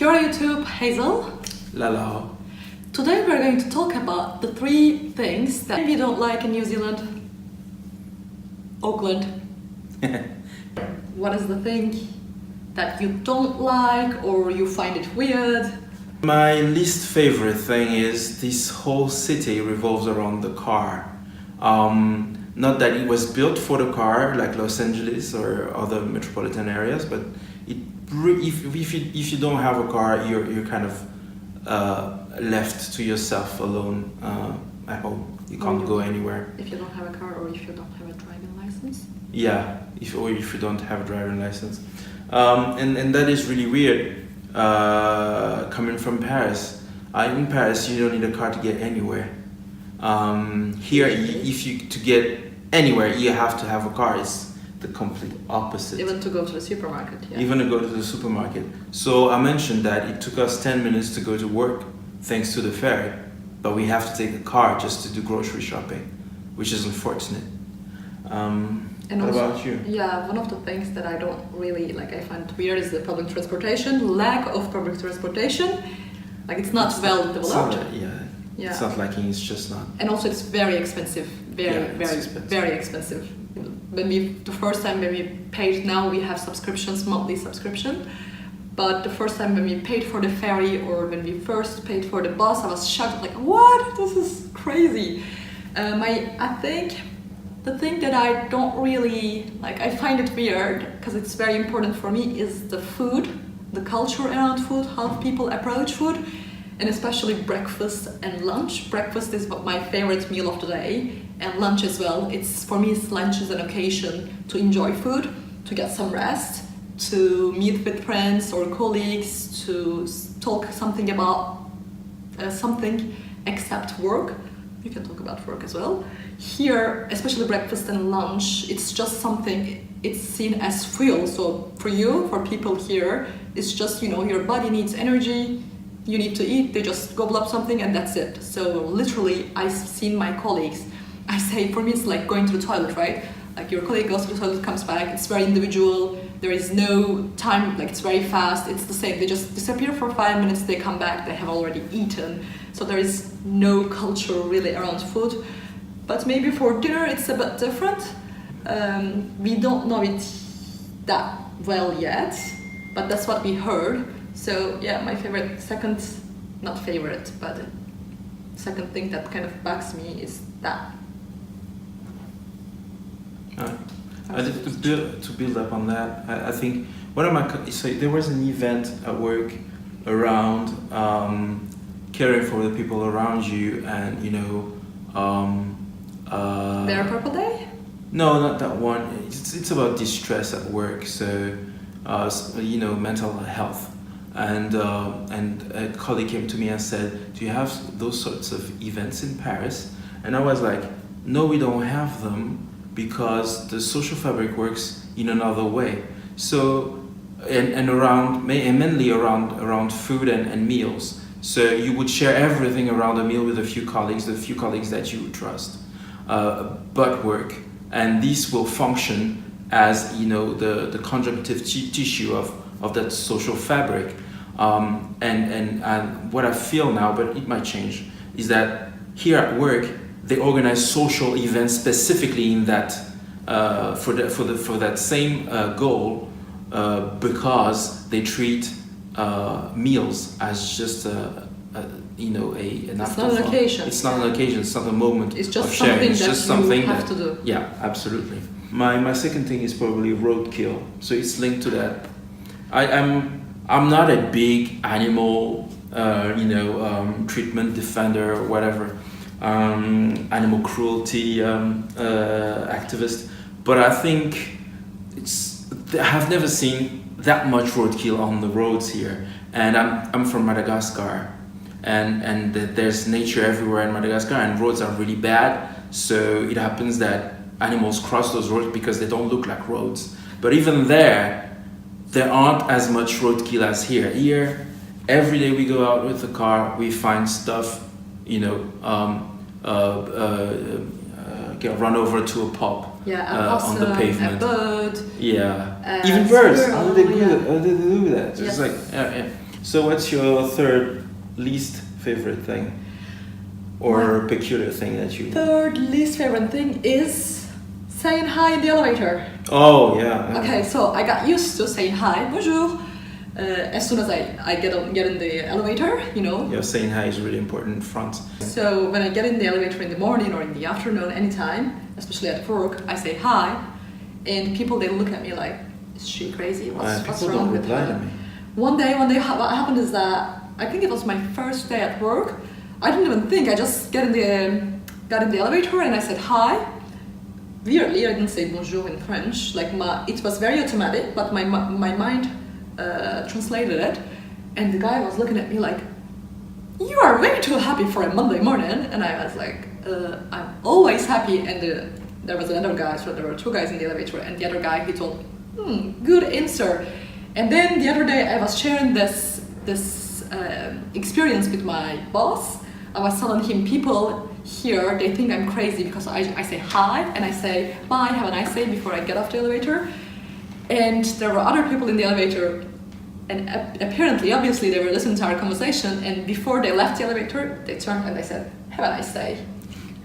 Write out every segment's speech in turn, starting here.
your YouTube, Hazel. Lalao. Today we're going to talk about the 3 things that you don't like in New Zealand. Auckland. What is the thing that you don't like or you find it weird? My least favorite thing is this whole city revolves around the car. Not that it was built for the car like Los Angeles or other metropolitan areas, but if you don't have a car, you're kind of left to yourself alone at home. You can't go anywhere. If you don't have a car or if you don't have a driving license? Yeah, if you don't have a driving license. And that is really weird coming from Paris. In Paris, you don't need a car to get anywhere. Here, to get anywhere, you have to have a car. It's the complete opposite. Even to go to the supermarket, yeah. Even to go to the supermarket. So I mentioned that it took us 10 minutes to go to work thanks to the ferry, but we have to take a car just to do grocery shopping, which is unfortunate. And what also, about you? Yeah, one of the things that I don't really like, I find weird, is the public transportation. Lack of public transportation. Like, it's not well developed. Yeah. It's not like it's just not. And also it's very expensive. Very expensive. The first time when we paid, now we have subscriptions, monthly subscription. But the first time when we paid for the ferry or when we first paid for the bus, I was shocked, like, what? This is crazy. I think the thing that I don't really, like, I find it weird, because it's very important for me, is the food, the culture around food, how people approach food. And especially breakfast and lunch. Breakfast is my favorite meal of the day, and lunch as well. For me, lunch is an occasion to enjoy food, to get some rest, to meet with friends or colleagues, to talk something about something except work. You can talk about work as well. Here, especially breakfast and lunch, it's just something, it's seen as fuel. So for people here, it's just, your body needs energy. You need to eat, they just gobble up something and that's it. So literally, I've seen my colleagues, I say, for me it's like going to the toilet, right? Like, your colleague goes to the toilet, comes back, it's very individual, there is no time, like, it's very fast, it's the same. They just disappear for 5 minutes, they come back, they have already eaten. So there is no culture really around food. But maybe for dinner it's a bit different. We don't know it that well yet, but that's what we heard. So yeah, my second thing that kind of bugs me is that. To build up on that, I think there was an event at work around caring for the people around you, and Their Purple Day? No, not that one. It's about distress at work. So mental health. And a colleague came to me and said, do you have those sorts of events in Paris? And I was like, no, we don't have them, because the social fabric works in another way. So, mainly around food and meals. So you would share everything around a meal with the few colleagues that you would trust. But work, and this will function as, the conjunctive tissue of that social fabric. And what I feel now, but it might change, is that here at work they organize social events specifically in that for that same goal, because they treat meals as just an It's afterthought. not an occasion. It's not an occasion. It's not a moment of sharing. It's just something you have to do. Yeah, absolutely. My second thing is probably roadkill. So it's linked to that. I'm not a big animal, treatment defender or whatever, animal cruelty activist, but I think I have never seen that much roadkill on the roads here. And I'm from Madagascar, and there's nature everywhere in Madagascar, and roads are really bad. So it happens that animals cross those roads because they don't look like roads. But even there aren't as much roadkill as here. Here, every day we go out with the car, we find stuff, get run over to a pop on the pavement. A bird. Yeah, even birds. Squirrel, How do they do that? It's Yes. like, So what's your third least favorite thing? Or peculiar thing that you... Third least favorite thing is saying hi in the elevator. Oh, yeah. Okay, so I got used to saying hi, bonjour, as soon as I get in the elevator, you know. Yeah, saying hi is really important in France. So when I get in the elevator in the morning or in the afternoon, anytime, especially at work, I say hi, and people, they look at me like, is she crazy? What's wrong with her? One day, what happened is that, I think it was my first day at work. I didn't even think, I just got in the elevator and I said hi. Weirdly, I didn't say bonjour in French. Like it was very automatic, but my mind translated it. And the guy was looking at me like, you are way too happy for a Monday morning. And I was like, I'm always happy. And there was another guy, so there were two guys in the elevator. And the other guy, he told, good answer. And then the other day, I was sharing this experience with my boss. I was telling him, people here, they think I'm crazy because I say hi and I say bye, have a nice day before I get off the elevator. And there were other people in the elevator, and apparently, obviously, they were listening to our conversation, and before they left the elevator, they turned and they said, have a nice day.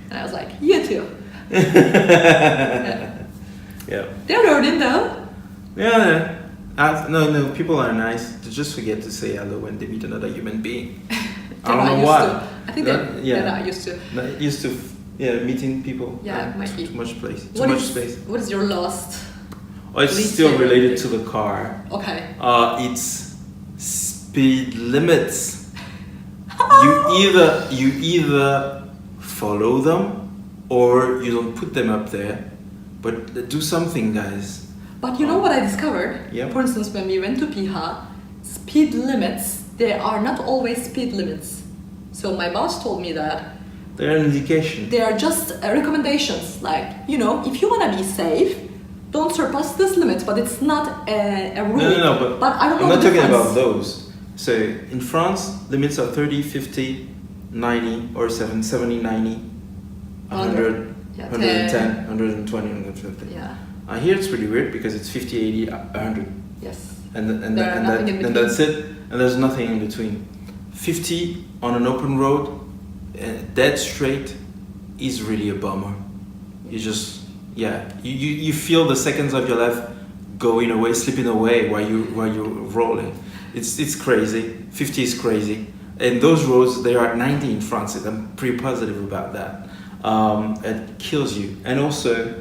And I was like, you too. Yeah. They're learning though. Yeah. No, people are nice. They just forget to say hello when they meet another human being. I don't know why. I think they're not used to. Not used to, meeting people. Yeah, might be. Too much space. What is your last? Oh, it's still related to the car. Okay. It's speed limits. You either follow them or you don't put them up there. But do something, guys. But you know what I discovered? Yeah. For instance, when we went to Piha, speed limits, they are not always speed limits. So my boss told me that they're an indication. They are just recommendations. Like, you know, if you want to be safe, don't surpass this limit, but it's not a rule. No, but I don't know I'm not the talking difference. about those. So in France, limits are 30, 50, 90, or 70, 90, 100, 110, 120, 150. Yeah. Here it's really weird because it's 50, 80, 100. Yes. And that's it. And there's nothing in between. 50 on an open road, dead straight, is really a bummer. You just, you feel the seconds of your life going away, slipping away while you're rolling. It's crazy. 50 is crazy. And those roads, they are at 90 in France. I'm pretty positive about that. It kills you. And also,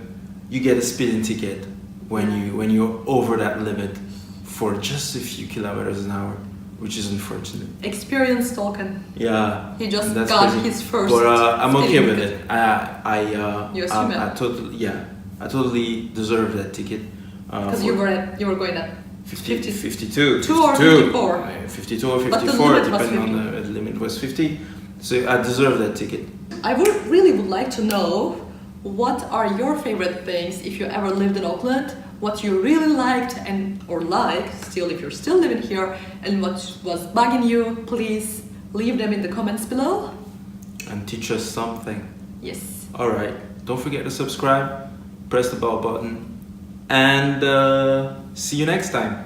you get a speeding ticket when you're over that limit for just a few kilometers an hour, which is unfortunate. Experienced talking. Yeah. He just got crazy. His first. But I'm okay with ticket. it. I totally deserve that ticket. Because you were going at 52 or 54. 52 or 54, depending on the limit was 50. So I deserve that ticket. I would like to know, what are your favorite things if you ever lived in Auckland? What you really liked or like, still if you're still living here, and what was bugging you, please leave them in the comments below. And teach us something. Yes. Alright, don't forget to subscribe, press the bell button, and see you next time.